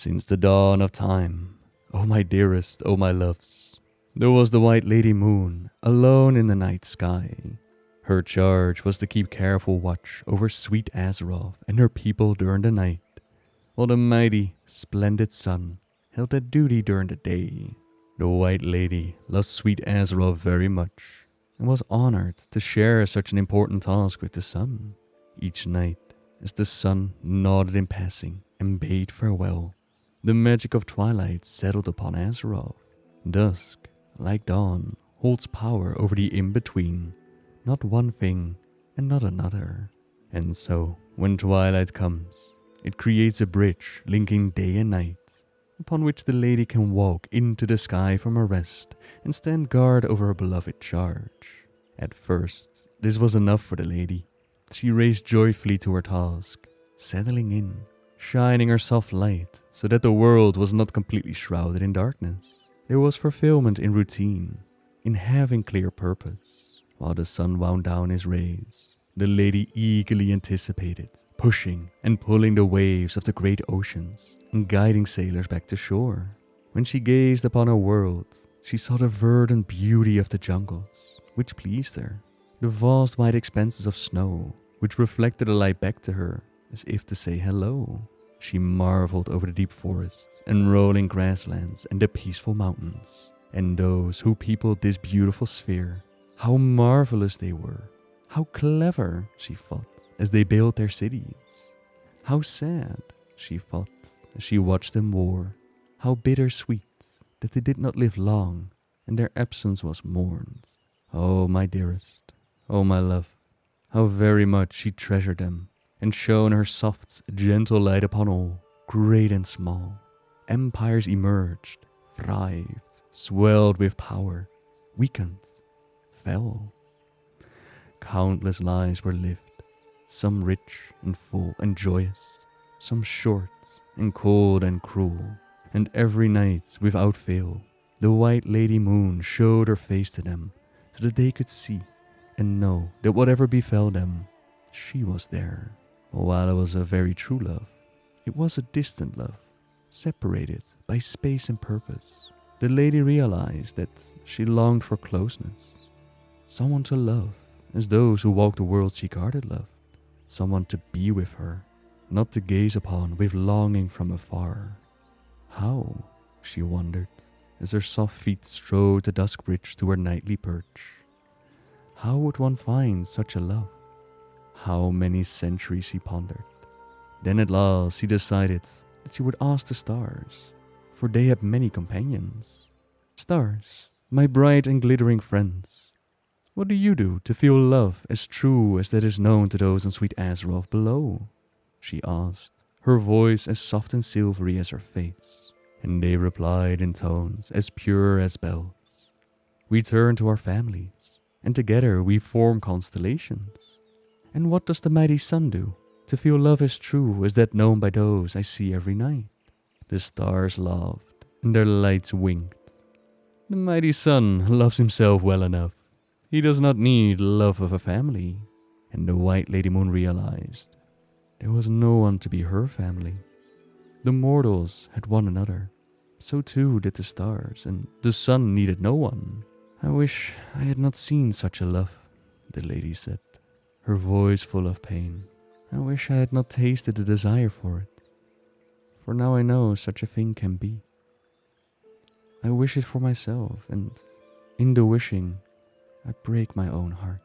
Since the dawn of time, O my dearest, O my loves, there was the white lady moon, alone in the night sky. Her charge was to keep careful watch over sweet Azeroth and her people during the night, while the mighty, splendid sun held that duty during the day. The white lady loved sweet Azeroth very much, and was honored to share such an important task with the sun. Each night, as the sun nodded in passing and bade farewell, the magic of twilight settled upon Azeroth. Dusk, like dawn, holds power over the in-between, not one thing and not another. And so, when twilight comes, it creates a bridge linking day and night, upon which the lady can walk into the sky from her rest and stand guard over her beloved charge. At first, this was enough for the lady. She raced joyfully to her task, settling in, shining her soft light so that the world was not completely shrouded in darkness. There was fulfillment in routine, in having clear purpose. While the sun wound down his rays, the lady eagerly anticipated, pushing and pulling the waves of the great oceans and guiding sailors back to shore. When she gazed upon her world, she saw the verdant beauty of the jungles, which pleased her, the vast wide expanses of snow, which reflected the light back to her as if to say hello. She marveled over the deep forests and rolling grasslands and the peaceful mountains, and those who peopled this beautiful sphere. How marvelous they were. How clever, she thought, as they built their cities. How sad, she thought, as she watched them war. How bittersweet that they did not live long, and their absence was mourned. Oh, my dearest, oh, my love, how very much she treasured them, and shone her soft, gentle light upon all, great and small. Empires emerged, thrived, swelled with power, weakened, fell. Countless lives were lived, some rich and full and joyous, some short and cold and cruel. And every night, without fail, the white lady moon showed her face to them, so that they could see and know that whatever befell them, she was there. While it was a very true love, it was a distant love, separated by space and purpose. The lady realized that she longed for closeness, someone to love, as those who walked the world she guarded loved, someone to be with her, not to gaze upon with longing from afar. How, she wondered, as her soft feet strode the dusk bridge to her nightly perch. How would one find such a love? How many centuries she pondered. Then at last she decided that she would ask the stars, for they had many companions. Stars, my bright and glittering friends, what do you do to feel love as true as that is known to those in sweet Azeroth below? She asked, her voice as soft and silvery as her face. And they replied in tones as pure as bells. We turn to our families, and together we form constellations. And what does the mighty sun do to feel love as true as that known by those I see every night? The stars laughed, and their lights winked. The mighty sun loves himself well enough. He does not need love of a family. And the white lady moon realized there was no one to be her family. The mortals had one another. So too did the stars, and the sun needed no one. I wish I had not seen such a love, the lady said, her voice full of pain. I wish I had not tasted the desire for it, for now I know such a thing can be. I wish it for myself, and in the wishing, I break my own heart.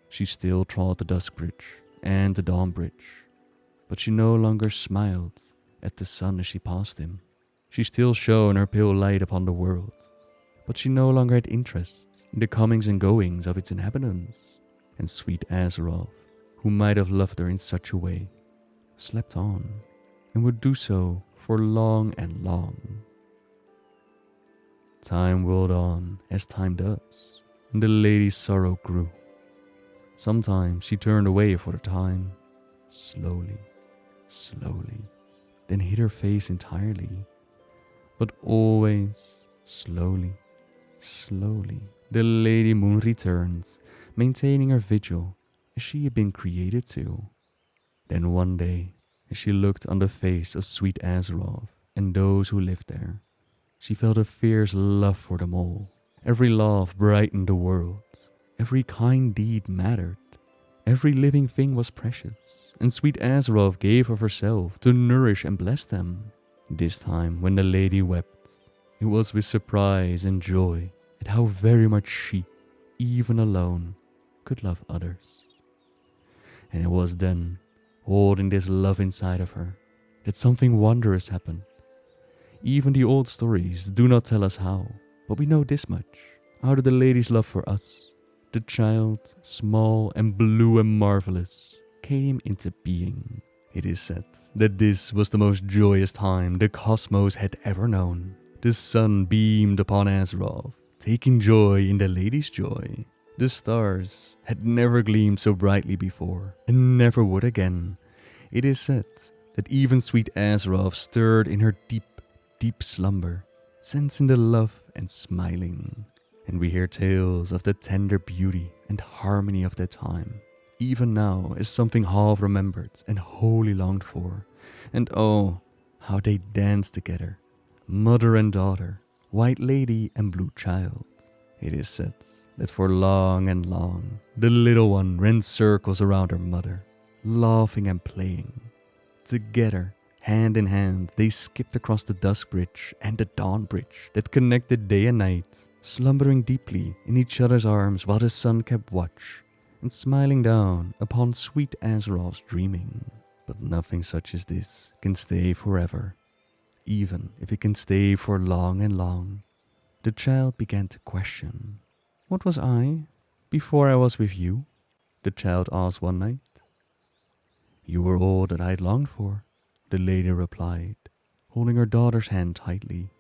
She still trod the dusk bridge and the dawn bridge, but she no longer smiled at the sun as she passed him. She still shone her pale light upon the world, but she no longer had interest in the comings and goings of its inhabitants. And sweet Azeroth, who might have loved her in such a way, slept on, and would do so for long and long. Time rolled on as time does, and the lady's sorrow grew. Sometimes she turned away for a time, slowly, slowly, then hid her face entirely. But always, slowly, slowly, the Lady Moon returned, maintaining her vigil as she had been created to. Then one day, As she looked on the face of sweet Azeroth and those who lived there, she felt a fierce love for them all. Every laugh brightened the world. Every kind deed mattered. Every living thing was precious, and sweet Azeroth gave of herself to nourish and bless them. This time, when the lady wept, it was with surprise and joy at how very much she, even alone, could love others. And it was then, holding this love inside of her, that something wondrous happened. Even the old stories do not tell us how, but we know this much. Out of the lady's love for us, the child, small and blue and marvelous, came into being. It is said that this was the most joyous time the cosmos had ever known. The sun beamed upon Azeroth, taking joy in the lady's joy. The stars had never gleamed so brightly before, and never would again. It is said that even sweet Azeroth stirred in her deep, deep slumber, sensing the love and smiling. And we hear tales of the tender beauty and harmony of that time, even now as something half remembered and wholly longed for. And oh, how they danced together, mother and daughter, white lady and blue child. It is said that for long and long, the little one ran circles around her mother, laughing and playing. Together, hand in hand, they skipped across the dusk bridge and the dawn bridge that connected day and night, slumbering deeply in each other's arms while the sun kept watch, and smiling down upon sweet Azeroth's dreaming. But nothing such as this can stay forever, even if it can stay for long and long. The child began to question. What was I before I was with you? The child asked one night. You were all that I had longed for, the lady replied, holding her daughter's hand tightly.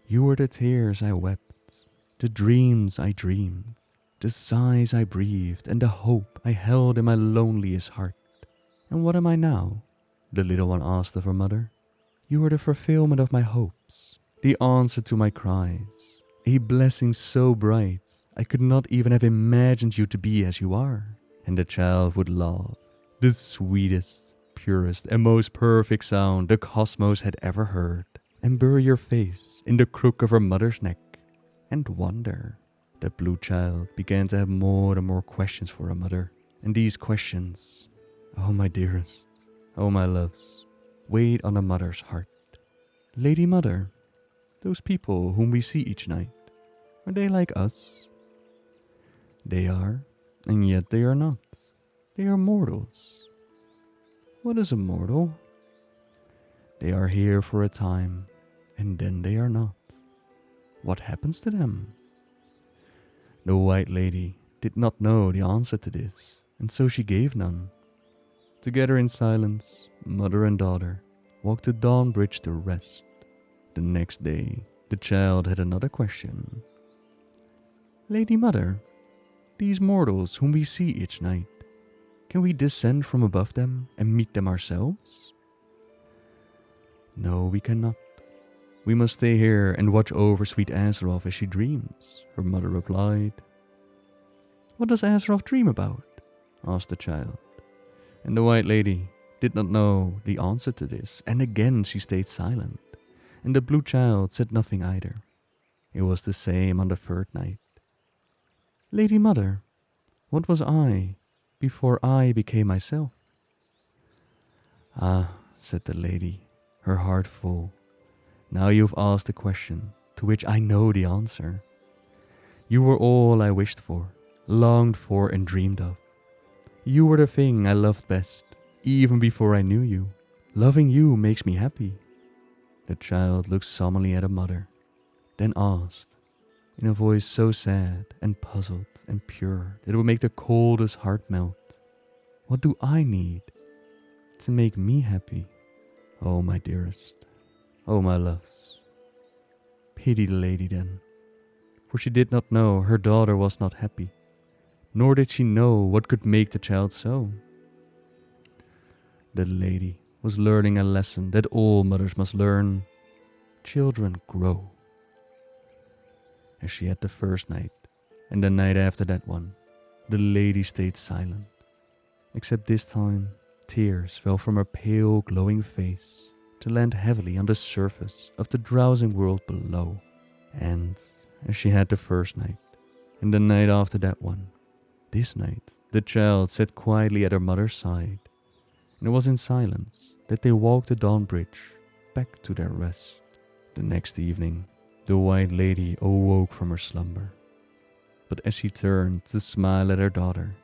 You were the tears I wept, the dreams I dreamed, the sighs I breathed, and the hope I held in my loneliest heart. And what am I now? The little one asked of her mother. You were the fulfillment of my hopes, the answer to my cries, a blessing so bright I could not even have imagined you to be as you are. And the child would laugh, the sweetest, purest, and most perfect sound the cosmos had ever heard, and bury your face in the crook of her mother's neck, and wonder. The blue child began to have more and more questions for her mother, and these questions, oh my dearest, oh my loves, weighed on a mother's heart. Lady Mother, those people whom we see each night, are they like us? They are, and yet they are not. They are mortals. What is a mortal? They are here for a time, and then they are not. What happens to them? The white lady did not know the answer to this, and so she gave none. Together in silence, mother and daughter walked to Dawn Bridge to rest. The next day, the child had another question. Lady Mother, these mortals whom we see each night, can we descend from above them and meet them ourselves? No, we cannot. We must stay here and watch over sweet Azeroth as she dreams, her mother replied. What does Azeroth dream about? Asked the child. And the white lady did not know the answer to this, and again she stayed silent, and the blue child said nothing either. It was the same on the third night. Lady Mother, what was I before I became myself? Ah, said the lady, her heart full. Now you've asked a question to which I know the answer. You were all I wished for, longed for and dreamed of. You were the thing I loved best, even before I knew you. Loving you makes me happy. The child looked solemnly at her mother, then asked, in a voice so sad and puzzled and pure that it would make the coldest heart melt, what do I need to make me happy? Oh, my dearest, oh, my loves. Pity the lady then, for she did not know her daughter was not happy, nor did she know what could make the child so. The lady was learning a lesson that all mothers must learn. Children grow. As she had the first night, and the night after that one, the lady stayed silent. Except this time, tears fell from her pale, glowing face to land heavily on the surface of the drowsing world below. And as she had the first night, and the night after that one, this night the child sat quietly at her mother's side, and it was in silence that they walked the dawn bridge back to their rest. The next evening, the White Lady awoke from her slumber, but as she turned to smile at her daughter,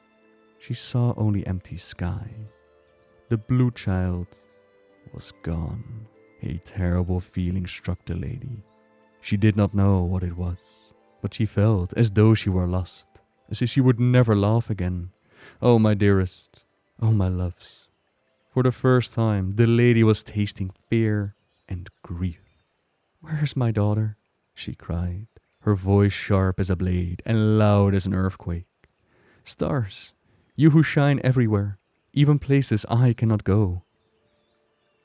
she saw only empty sky. The blue child was gone. A terrible feeling struck the lady. She did not know what it was, but she felt as though she were lost, as if she would never laugh again. Oh, my dearest, oh, my loves. For the first time, the lady was tasting fear and grief. "Where's my daughter?" she cried, her voice sharp as a blade and loud as an earthquake. "Stars, you who shine everywhere, even places I cannot go.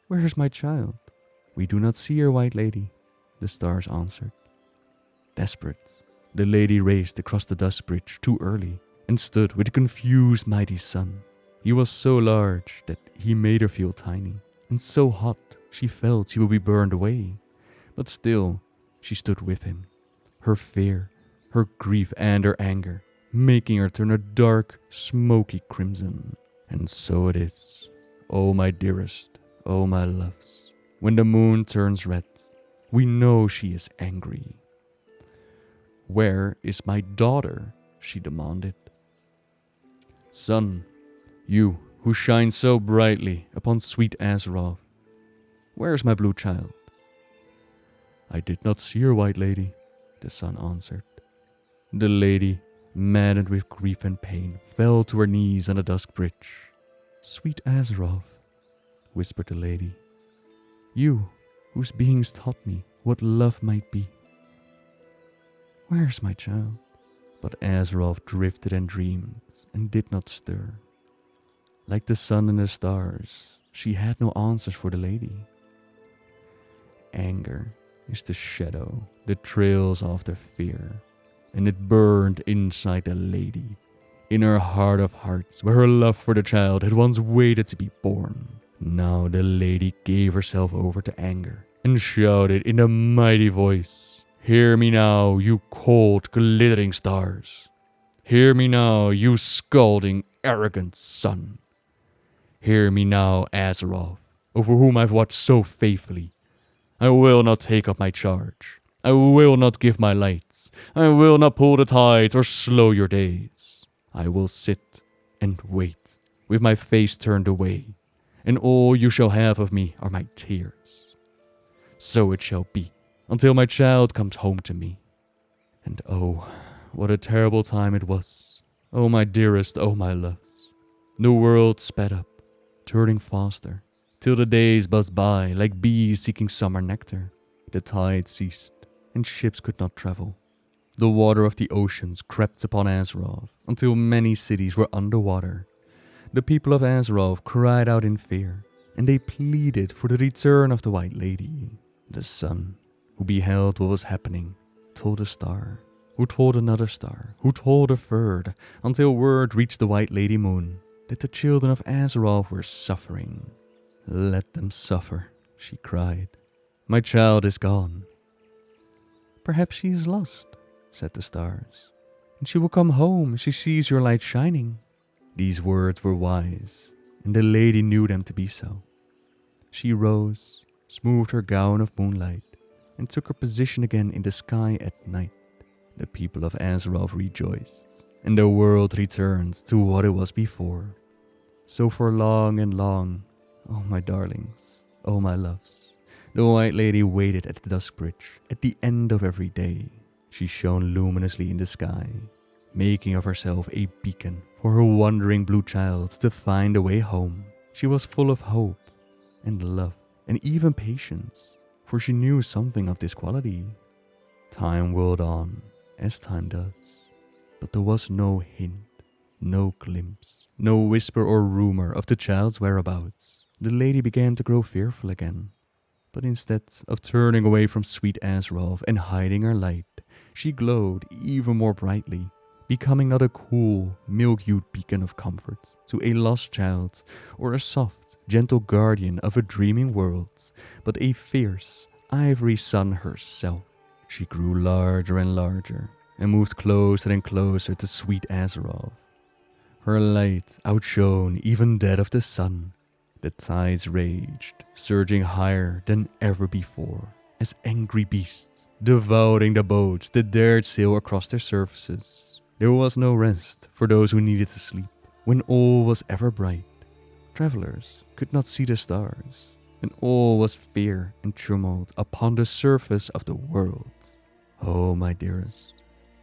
Where is my child?" "We do not see her, White Lady," the stars answered. Desperate, the lady raced across the dust bridge too early and stood with the confused mighty sun. He was so large that he made her feel tiny, and so hot she felt she would be burned away. But still, she stood with him, her fear, her grief and her anger, making her turn a dark, smoky crimson. And so it is, oh my dearest, oh my loves, when the moon turns red, we know she is angry. "Where is my daughter?" she demanded. "Sun, you who shine so brightly upon sweet Azeroth, where is my blue child?" "I did not see her, White Lady," the sun answered. The lady, maddened with grief and pain, fell to her knees on the dusk bridge. "Sweet Azeroth," whispered the lady, "you whose beings taught me what love might be, where's my child?" But Azeroth drifted and dreamed and did not stir. Like the sun and the stars, she had no answers for the lady. Anger is the shadow that trails after fear, and it burned inside the lady, in her heart of hearts, where her love for the child had once waited to be born. Now the lady gave herself over to anger and shouted in a mighty voice, "Hear me now, you cold, glittering stars. Hear me now, you scalding, arrogant sun. Hear me now, Azeroth, over whom I've watched so faithfully. I will not take up my charge. I will not give my lights. I will not pull the tides or slow your days. I will sit and wait, with my face turned away, and all you shall have of me are my tears. So it shall be, until my child comes home to me." And oh, what a terrible time it was. Oh, my dearest, oh, my loves. The world sped up, turning faster, till the days buzzed by like bees seeking summer nectar. The tide ceased, and ships could not travel. The water of the oceans crept upon Azeroth, until many cities were underwater. The people of Azeroth cried out in fear, and they pleaded for the return of the White Lady. The sun, who beheld what was happening, told a star, who told another star, who told a third, until word reached the White Lady Moon that the children of Azeroth were suffering. "Let them suffer," she cried. "My child is gone." "Perhaps she is lost," said the stars, "and she will come home if she sees your light shining." These words were wise, and the lady knew them to be so. She rose, smoothed her gown of moonlight, and took her position again in the sky at night. The people of Azeroth rejoiced, and the world returned to what it was before. So for long and long, oh my darlings, oh my loves, the White Lady waited at the dusk bridge at the end of every day. She shone luminously in the sky, making of herself a beacon for her wandering blue child to find a way home. She was full of hope and love and even patience, for she knew something of this quality. Time whirled on, as time does, but there was no hint, no glimpse, no whisper or rumor of the child's whereabouts. The lady began to grow fearful again, but instead of turning away from sweet Azeroth and hiding her light, she glowed even more brightly becoming not a cool, milk-hued beacon of comfort to a lost child or a soft, gentle guardian of a dreaming world, but a fierce, ivory sun herself. She grew larger and larger and moved closer and closer to sweet Azeroth. Her light outshone even that of the sun. The tides raged, surging higher than ever before, as angry beasts, devouring the boats that dared sail across their surfaces. There was no rest for those who needed to sleep. When all was ever bright, travelers could not see the stars, and all was fear and tumult upon the surface of the world. Oh, my dearest,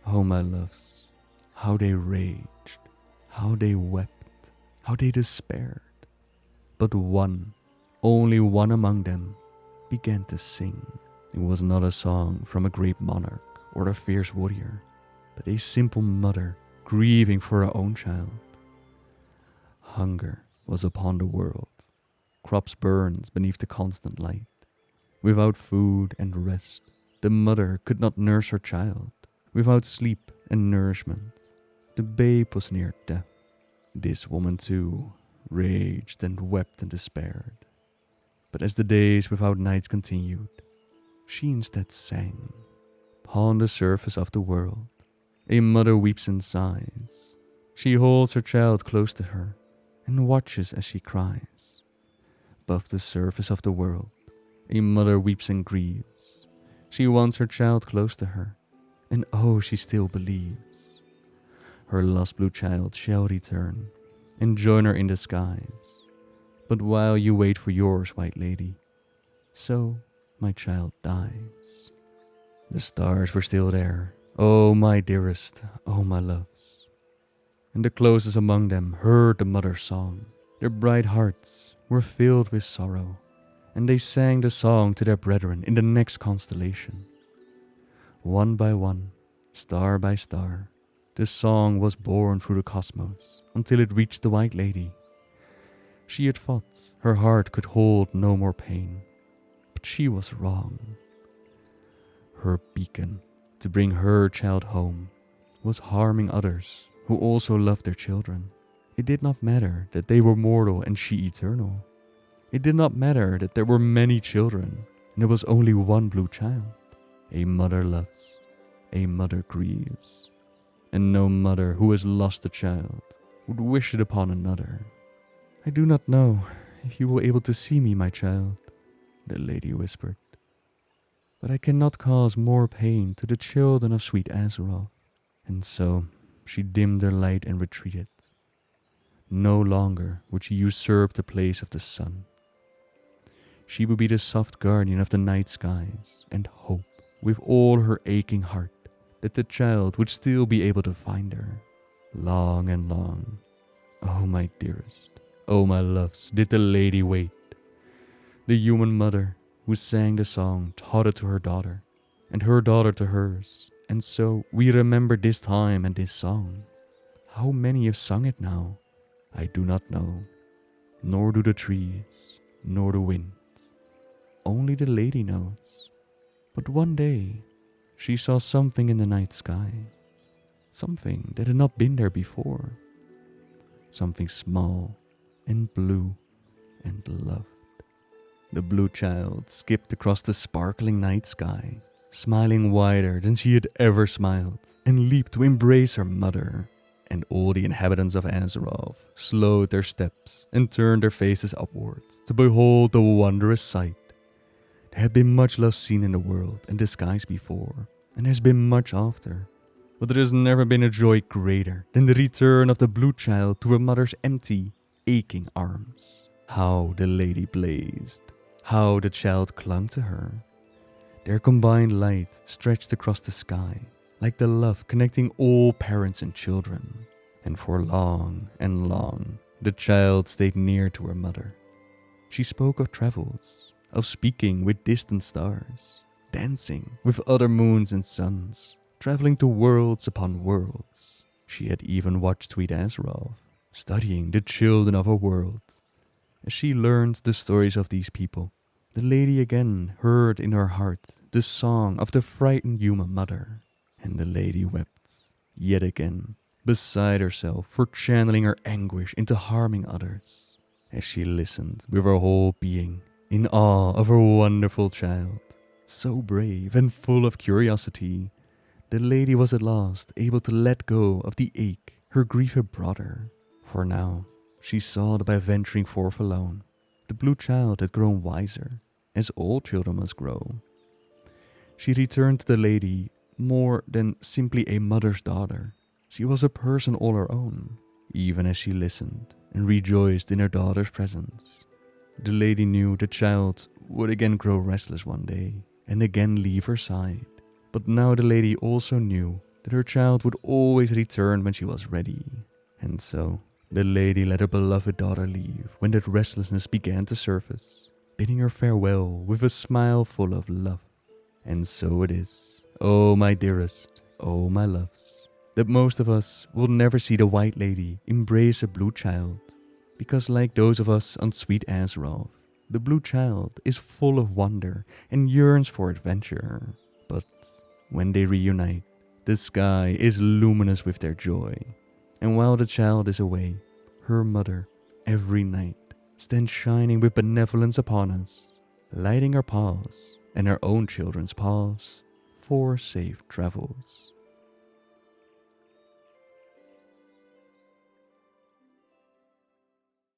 oh, my loves, how they raged, how they wept, how they despaired. But one, only one among them, began to sing. It was not a song from a great monarch or a fierce warrior, but a simple mother grieving for her own child. Hunger was upon the world. Crops burned beneath the constant light. Without food and rest, the mother could not nurse her child. Without sleep and nourishment, the babe was near death. This woman too raged and wept and despaired. But as the days without nights continued, she instead sang. Upon the surface of the world, a mother weeps and sighs. She holds her child close to her and watches as she cries. Above the surface of the world, a mother weeps and grieves. She wants her child close to her, and oh, she still believes. Her lost blue child shall return and join her in the skies. But while you wait for yours, white lady, so my child dies. The stars were still there, oh my dearest, oh my loves. And the closest among them heard the mother's song. Their bright hearts were filled with sorrow, and they sang the song to their brethren in the next constellation. One by one, star by star, the song was borne through the cosmos until it reached the white lady. She had thought her heart could hold no more pain, but she was wrong. Her beacon to bring her child home was harming others who also loved their children. It did not matter that they were mortal and she eternal. It did not matter that there were many children and there was only one blue child. A mother loves, a mother grieves, and no mother who has lost a child would wish it upon another. I do not know if you were able to see me, my child, the lady whispered, but I cannot cause more pain to the children of sweet Azeroth. And so she dimmed her light and retreated. No longer would she usurp the place of the sun. She would be the soft guardian of the night skies and hope with all her aching heart that the child would still be able to find her. Long and long, oh my dearest, oh my loves, did the lady wait. The human mother who sang the song taught it to her daughter, and her daughter to hers, and so we remember this time and this song. How many have sung it now? I do not know, nor do the trees, nor the wind. Only the lady knows. But one day, she saw something in the night sky, something that had not been there before, something small and blue and loved. The blue child skipped across the sparkling night sky, smiling wider than she had ever smiled, and leaped to embrace her mother. And all the inhabitants of Azeroth slowed their steps and turned their faces upwards to behold the wondrous sight. There had been much love seen in the world and the skies before, and there has been much after, but there has never been a joy greater than the return of the blue child to her mother's empty, aching arms. How the lady blazed, how the child clung to her. Their combined light stretched across the sky, like the love connecting all parents and children. And for long and long, the child stayed near to her mother. She spoke of travels, of speaking with distant stars, dancing with other moons and suns, traveling to worlds upon worlds. She had even watched sweet Azeroth, studying the children of her world. As she learned the stories of these people, the lady again heard in her heart the song of the frightened human mother. And the lady wept, yet again, beside herself for channeling her anguish into harming others, as she listened with her whole being, in awe of her wonderful child. So brave and full of curiosity, the lady was at last able to let go of the ache her grief had brought her. For now, she saw that by venturing forth alone, the blue child had grown wiser, as all children must grow. She returned to the lady more than simply a mother's daughter. She was a person all her own. Even as she listened and rejoiced in her daughter's presence, the lady knew the child would again grow restless one day and again leave her side. But now the lady also knew that her child would always return when she was ready. And so, the lady let her beloved daughter leave when that restlessness began to surface, bidding her farewell with a smile full of love. And so it is, oh my dearest, oh my loves, that most of us will never see the White Lady embrace a blue child, because like those of us on sweet Azeroth, the blue child is full of wonder and yearns for adventure. But when they reunite, the sky is luminous with their joy. And while the child is away, her mother, every night, stands shining with benevolence upon us, lighting our paths and our own children's paths for safe travels.